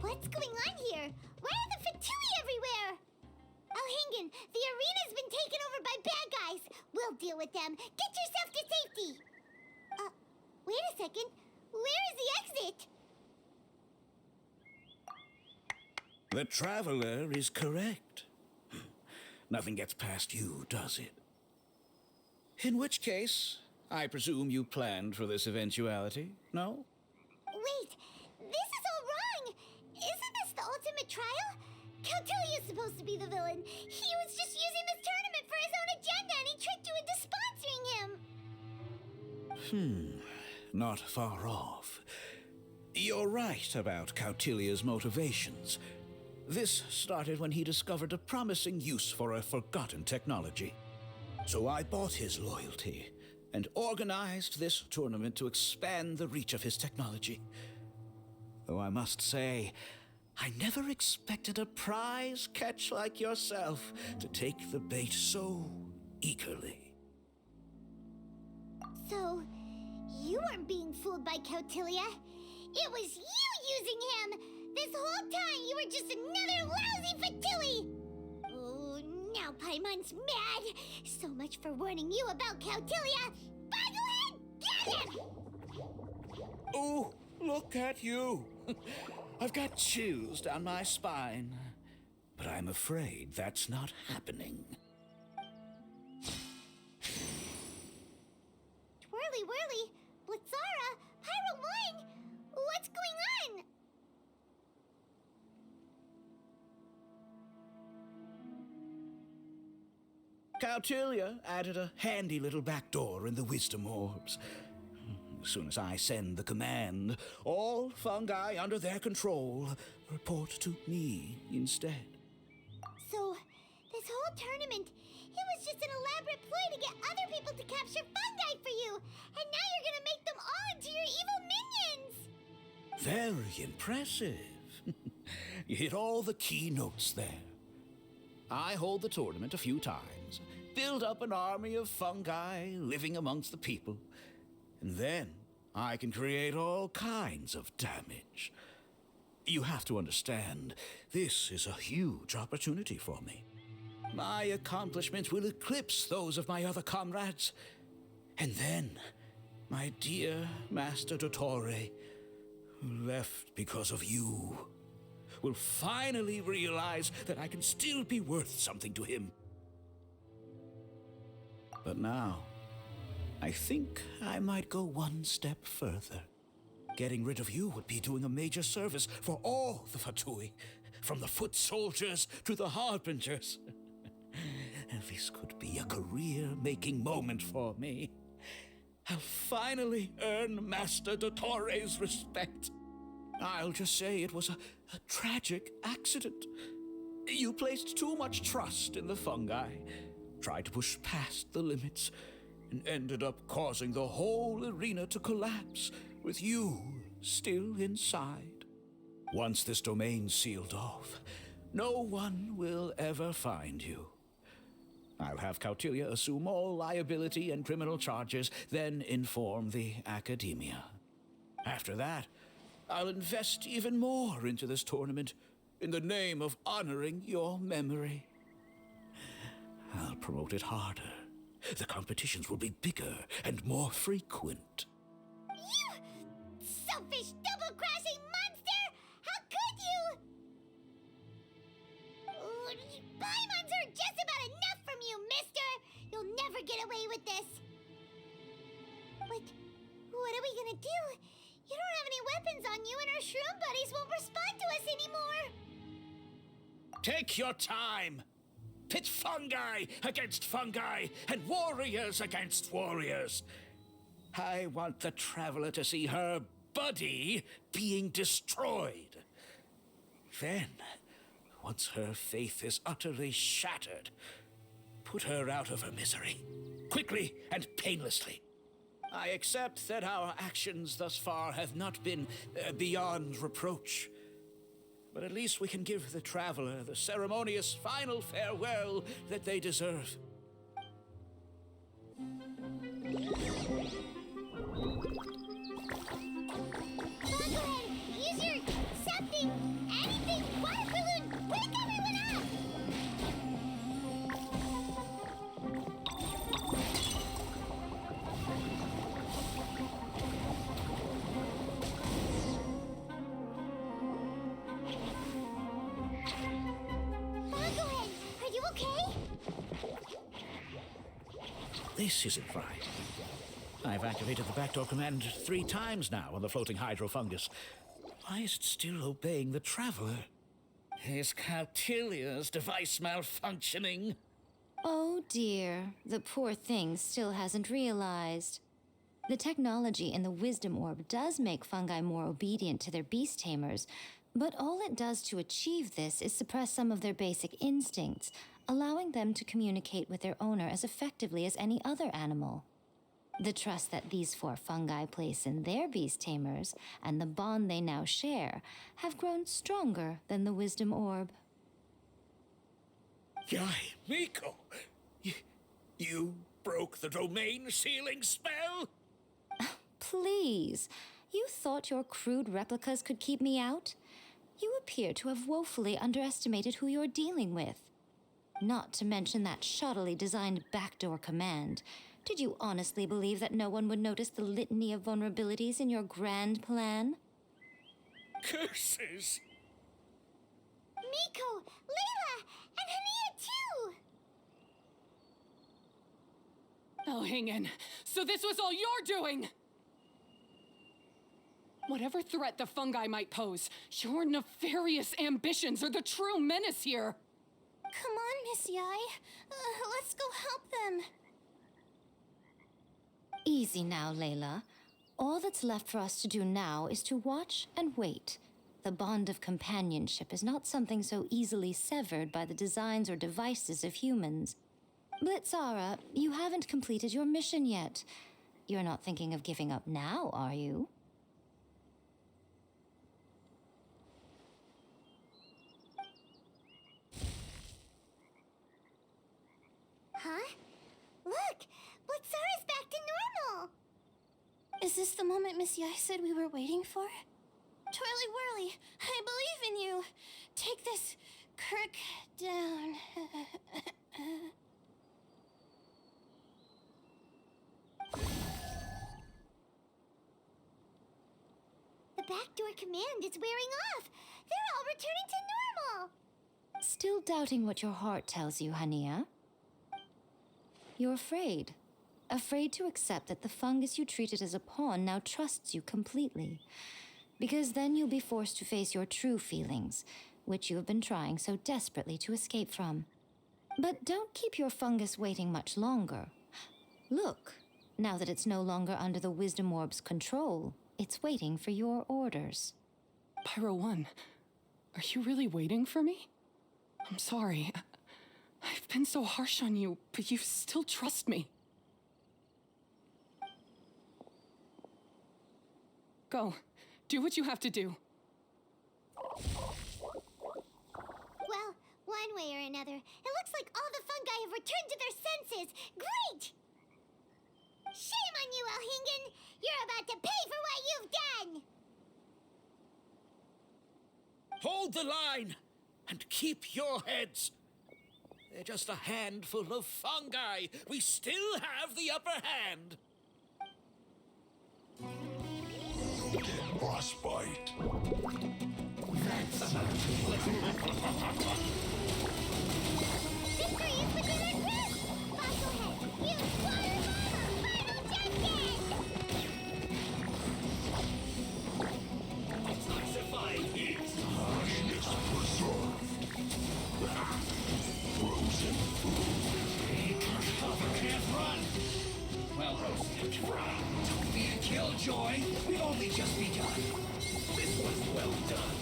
What's going on here? Why are the Fatui everywhere? Alhingan, the arena's been taken over by bad guys. We'll deal with them. Get yourself to safety. Wait a second. Where is the exit? The Traveler is correct. Nothing gets past you, does it? In which case, I presume you planned for this eventuality, no? Wait, this is all wrong. Isn't this the ultimate trial? Cautilia's supposed to be the villain. He was just using this tournament for his own agenda and he tricked you into sponsoring him. Not far off. You're right about Cautilia's motivations. This started when he discovered a promising use for a forgotten technology. So I bought his loyalty and organized this tournament to expand the reach of his technology. Though I must say, I never expected a prize catch like yourself to take the bait so eagerly. So, you weren't being fooled by Cautilia. It was you using him! This whole time you were just another lousy Fatui! Oh, now Paimon's mad! So much for warning you about Cautilia! Boglehead, get him! Oh, look at you! I've got chills down my spine. But I'm afraid that's not happening. Twirly whirly, Blitzara, Pyro Wine, what's going on? Cautilia added a handy little back door in the wisdom orbs. As soon as I send the command, all fungi under their control report to me instead. So, this whole tournament, it was just an elaborate ploy to get other people to capture fungi for you, and now you're gonna make them all into your evil minions! Very impressive. You hit all the key notes there. I hold the tournament a few times, build up an army of fungi living amongst the people, and then I can create all kinds of damage. You have to understand, this is a huge opportunity for me. My accomplishments will eclipse those of my other comrades. And then, my dear Master Dottore, who left because of you, will finally realize that I can still be worth something to him. But now, I think I might go one step further. Getting rid of you would be doing a major service for all the Fatui, from the foot soldiers to the harbingers. And this could be a career-making moment for me. I'll finally earn Master Dottore's respect. I'll just say it was a tragic accident. You placed too much trust in the fungi, tried to push past the limits, and ended up causing the whole arena to collapse, with you still inside. Once this domain's sealed off, no one will ever find you. I'll have Cautilia assume all liability and criminal charges, then inform the Academia. After that, I'll invest even more into this tournament in the name of honoring your memory. I'll promote it harder. The competitions will be bigger and more frequent. You selfish, double-crashing monster! How could you? Paimons are just about enough from you, mister! You'll never get away with this. But what are we gonna do? You don't have any weapons on you and our shroom buddies won't respond to us anymore! Take your time! Pit fungi against fungi and warriors against warriors. I want the Traveler to see her buddy being destroyed. Then, once her faith is utterly shattered, put her out of her misery, quickly and painlessly. I accept that our actions thus far have not been beyond reproach. But at least we can give the Traveler the ceremonious final farewell that they deserve. Boglehead, use your something This isn't right. I've activated the backdoor command 3 times now on the floating hydrofungus. Why is it still obeying the traveler? Is Cautilia's device malfunctioning? Oh dear, the poor thing still hasn't realized. The technology in the Wisdom Orb does make fungi more obedient to their beast tamers, but all it does to achieve this is suppress some of their basic instincts, allowing them to communicate with their owner as effectively as any other animal. The trust that these 4 fungi place in their beast tamers and the bond they now share have grown stronger than the Wisdom Orb. Yai, Miko! You broke the domain sealing spell? Please, you thought your crude replicas could keep me out? You appear to have woefully underestimated who you're dealing with. Not to mention that shoddily designed backdoor command. Did you honestly believe that no one would notice the litany of vulnerabilities in your grand plan? Curses! Miko, Layla, and Hania too! Oh, hang in. So this was all you're doing! Whatever threat the fungi might pose, your nefarious ambitions are the true menace here! Come on, Miss Yai. Let's go help them. Easy now, Layla. All that's left for us to do now is to watch and wait. The bond of companionship is not something so easily severed by the designs or devices of humans. Blitzara, you haven't completed your mission yet. You're not thinking of giving up now, are you? Huh? Look! Blitzara's back to normal! Is this the moment Miss Yai said we were waiting for? Twirly Whirly, I believe in you! Take this Kirk down. The backdoor command is wearing off! They're all returning to normal! Still doubting what your heart tells you, Hania? You're afraid. Afraid to accept that the fungus you treated as a pawn now trusts you completely. Because then you'll be forced to face your true feelings, which you have been trying so desperately to escape from. But don't keep your fungus waiting much longer. Look, now that it's no longer under the Wisdom Orb's control, it's waiting for your orders. Pyro 1, are you really waiting for me? I'm sorry. I've been so harsh on you, but you still trust me. Go. Do what you have to do. Well, one way or another, it looks like all the fungi have returned to their senses. Great! Shame on you, Elhingen! You're about to pay for what you've done! Hold the line and keep your heads. They're just a handful of fungi. We still have the upper hand. Boss bite. Victory is within our grasp! Fossilhead, use water bomb! Final junction! Toxifying heat. Harshness preserved. Frozen food. Cover can't run. Well, don't be a killjoy. We've only just begun. This was well done.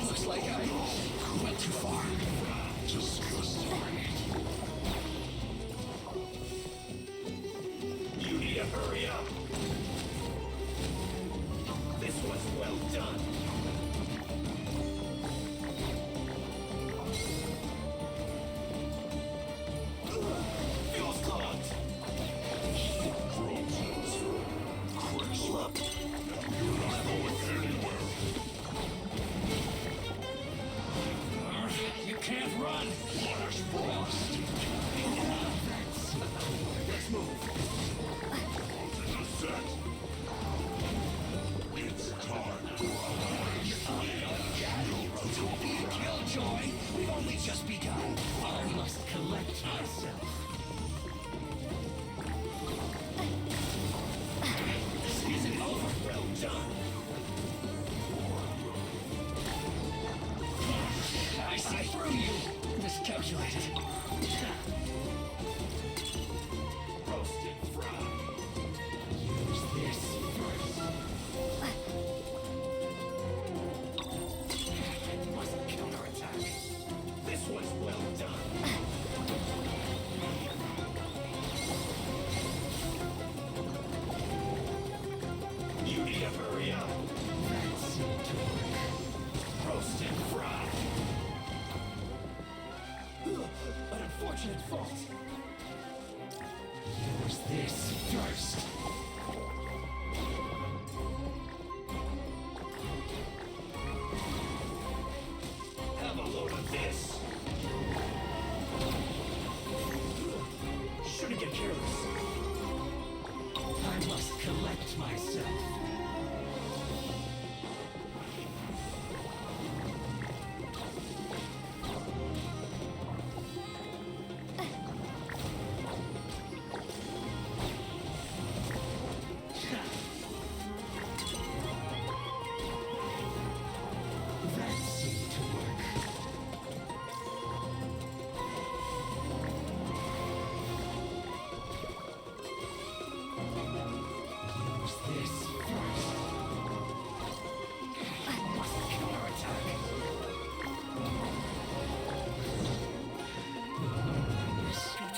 Looks like I went too far. Disgusting. You need to hurry up. This was well done. Fuel's clogged. Crisp. You're not going anywhere. You can't run. Flash frost. Let's move. Set. must collect myself. That seemed to work. Use this first. Counterattack.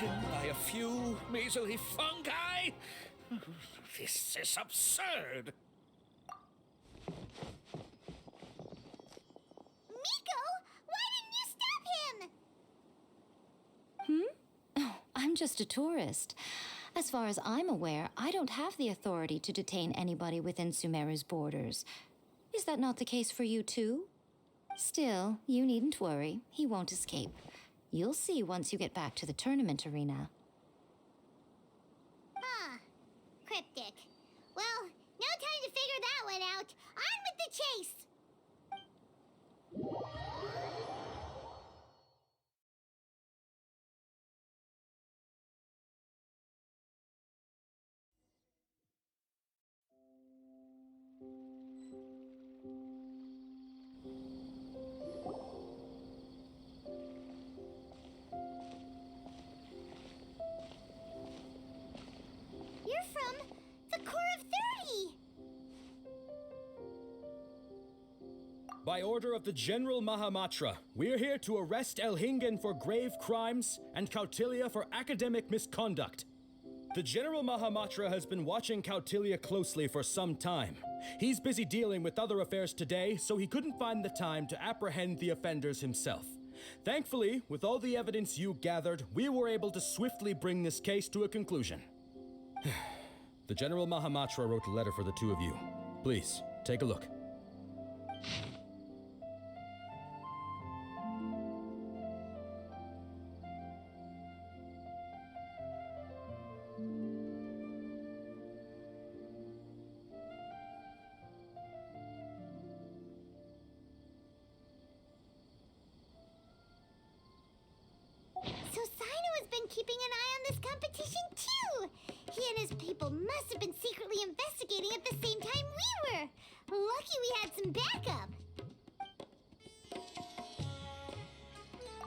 Beaten by a few measly fungi? This is absurd. Miko, why didn't you stop him? Oh, I'm just a tourist. As far as I'm aware, I don't have the authority to detain anybody within Sumeru's borders. Is that not the case for you too? Still, you needn't worry. He won't escape. You'll see once you get back to the tournament arena. Huh. Cryptic. Well, no time to figure that one out. On with the chase! You're from the Core of 30! By order of the General Mahamatra, we're here to arrest Elhingen for grave crimes and Kautilya for academic misconduct. The General Mahamatra has been watching Kautilya closely for some time. He's busy dealing with other affairs today, so he couldn't find the time to apprehend the offenders himself. Thankfully, with all the evidence you gathered, we were able to swiftly bring this case to a conclusion. The General Mahamatra wrote a letter for the two of you. Please, take a look. So Sino has been keeping an eye on this competition too! He and his people must have been secretly investigating at the same time we were! Lucky we had some backup!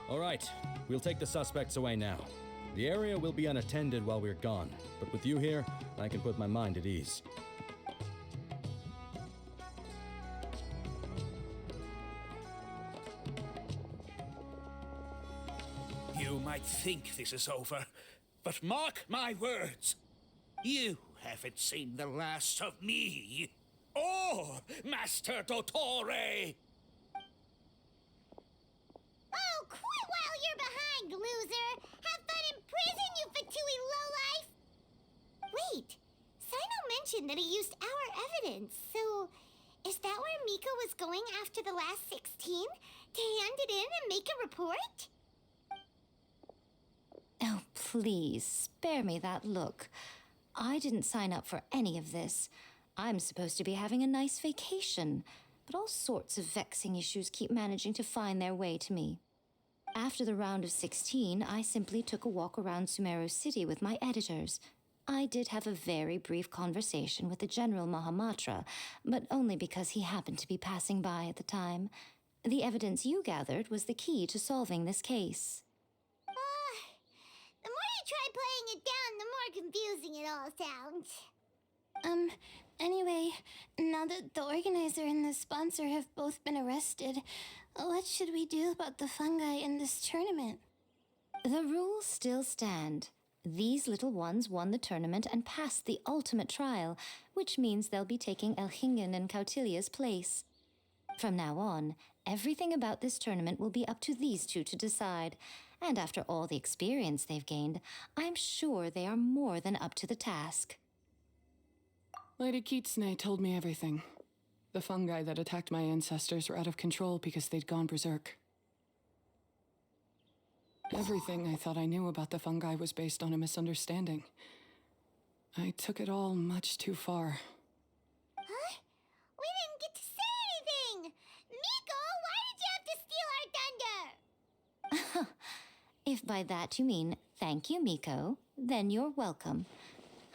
All right, we'll take the suspects away now. The area will be unattended while we're gone, but with you here, I can put my mind at ease. You might think this is over, but mark my words. You haven't seen the last of me. Or Master Dottore. Oh, quit while you're behind, loser! Have fun in prison, you Fatui lowlife! Wait, Sino mentioned that he used our evidence, so is that where Miko was going after the last 16? To hand it in and make a report? Oh, please, spare me that look. I didn't sign up for any of this. I'm supposed to be having a nice vacation, but all sorts of vexing issues keep managing to find their way to me. After the round of 16, I simply took a walk around Sumeru City with my editors. I did have a very brief conversation with the General Mahamatra, but only because he happened to be passing by at the time. The evidence you gathered was the key to solving this case. The more you try playing it down, the more confusing it all sounds. Anyway, now that the organizer and the sponsor have both been arrested, what should we do about the fungi in this tournament? The rules still stand. These little ones won the tournament and passed the ultimate trial, which means they'll be taking Elhingen and Kautilya's place. From now on, everything about this tournament will be up to these two to decide. And after all the experience they've gained, I'm sure they are more than up to the task. Lady Kitsune told me everything. The fungi that attacked my ancestors were out of control because they'd gone berserk. Everything I thought I knew about the fungi was based on a misunderstanding. I took it all much too far. Huh? We didn't get to say anything! Miko, why did you have to steal our thunder? If by that you mean thank you, Miko, then you're welcome.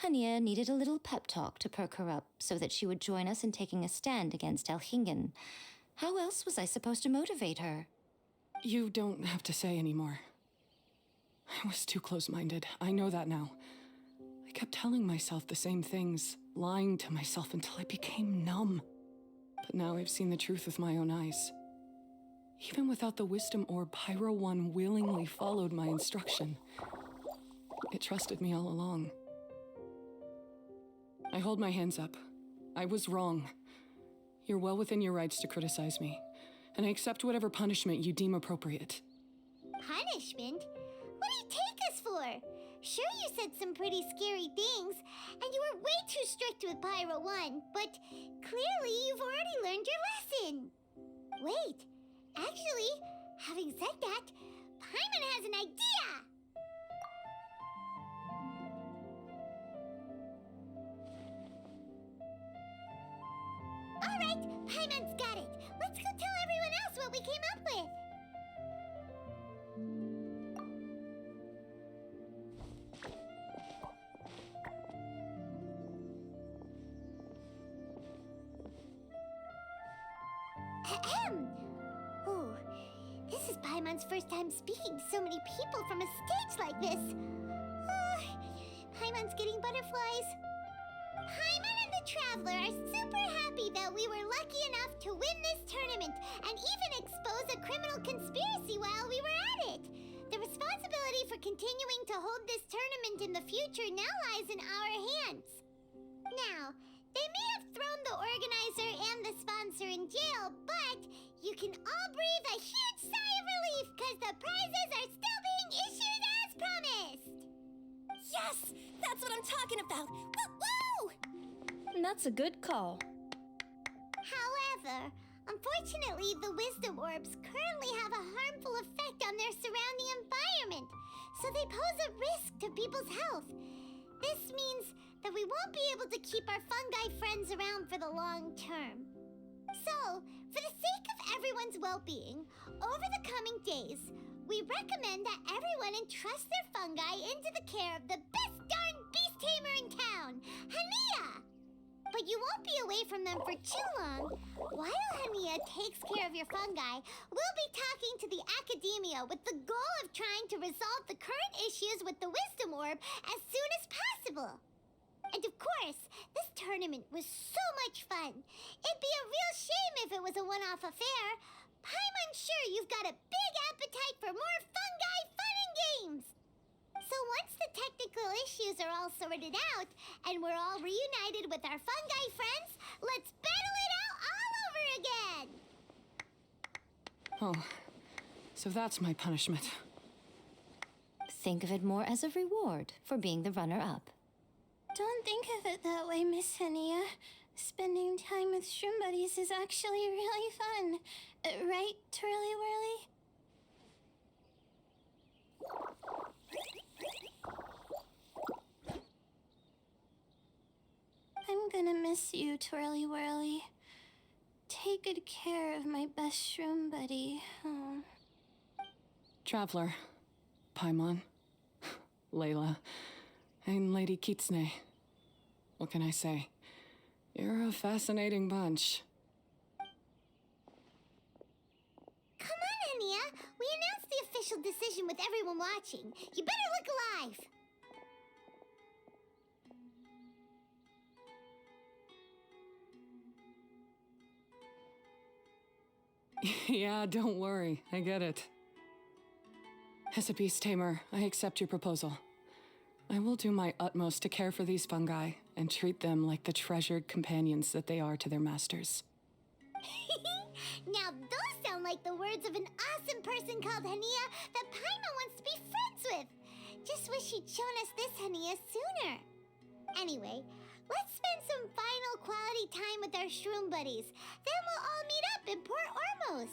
Hania needed a little pep talk to perk her up so that she would join us in taking a stand against Elhingen. How else was I supposed to motivate her? You don't have to say anymore. I was too close-minded. I know that now. I kept telling myself the same things, lying to myself until I became numb. But now I've seen the truth with my own eyes. Even without the wisdom orb, Pyro 1 willingly followed my instruction. It trusted me all along. I hold my hands up. I was wrong. You're well within your rights to criticize me, and I accept whatever punishment you deem appropriate. Punishment? What do you take us for? Sure, you said some pretty scary things, and you were way too strict with Pyro 1, but clearly you've already learned your lesson. Wait, actually, having said that, Paimon has an idea! All right, Paimon's got it. Let's go tell everyone else what we came up with. Ahem. Ooh, this is Paimon's first time speaking to so many people from a stage like this. Paimon's getting butterflies. Paimon and the Traveler are super happy that we were lucky enough to win this tournament and even expose a criminal conspiracy while we were at it. The responsibility for continuing to hold this tournament in the future now lies in our hands. Now, they may have thrown the organizer and the sponsor in jail, but you can all breathe a huge sigh of relief because the prizes are still being issued as promised. Yes! That's what I'm talking about! Woo-woo! That's a good call. However, unfortunately, the wisdom orbs currently have a harmful effect on their surrounding environment, so they pose a risk to people's health. This means that we won't be able to keep our fungi friends around for the long term. So, for the sake of everyone's well-being, over the coming days, we recommend that everyone entrust their fungi into the care of the best darn beast tamer in town, Hania! But you won't be away from them for too long. While Hania takes care of your fungi, we'll be talking to the academia with the goal of trying to resolve the current issues with the wisdom orb as soon as possible. And of course, this tournament was so much fun. It'd be a real shame if it was a one-off affair. Paimon's sure you've got a big appetite for more fungi fun and games. So once the technical issues are all sorted out, and we're all reunited with our fungi friends, let's battle it out all over again! Oh, so that's my punishment. Think of it more as a reward for being the runner-up. Don't think of it that way, Miss Hania. Spending time with shroom buddies is actually really fun. Right, Twirly Whirly? I'm gonna miss you, Twirly Whirly. Take good care of my best shroom buddy. Oh. Traveler, Paimon, Layla, and Lady Kitsune. What can I say? You're a fascinating bunch. Come on, Hania! We announced the official decision with everyone watching. You better look alive! Yeah, don't worry. I get it. As a beast tamer, I accept your proposal. I will do my utmost to care for these fungi and treat them like the treasured companions that they are to their masters. Now those sound like the words of an awesome person called Hania that Paimon wants to be friends with. Just wish you'd shown us this Hania sooner. Anyway, let's spend some final quality time with our shroom buddies. Then we'll all meet up in Port Ormos.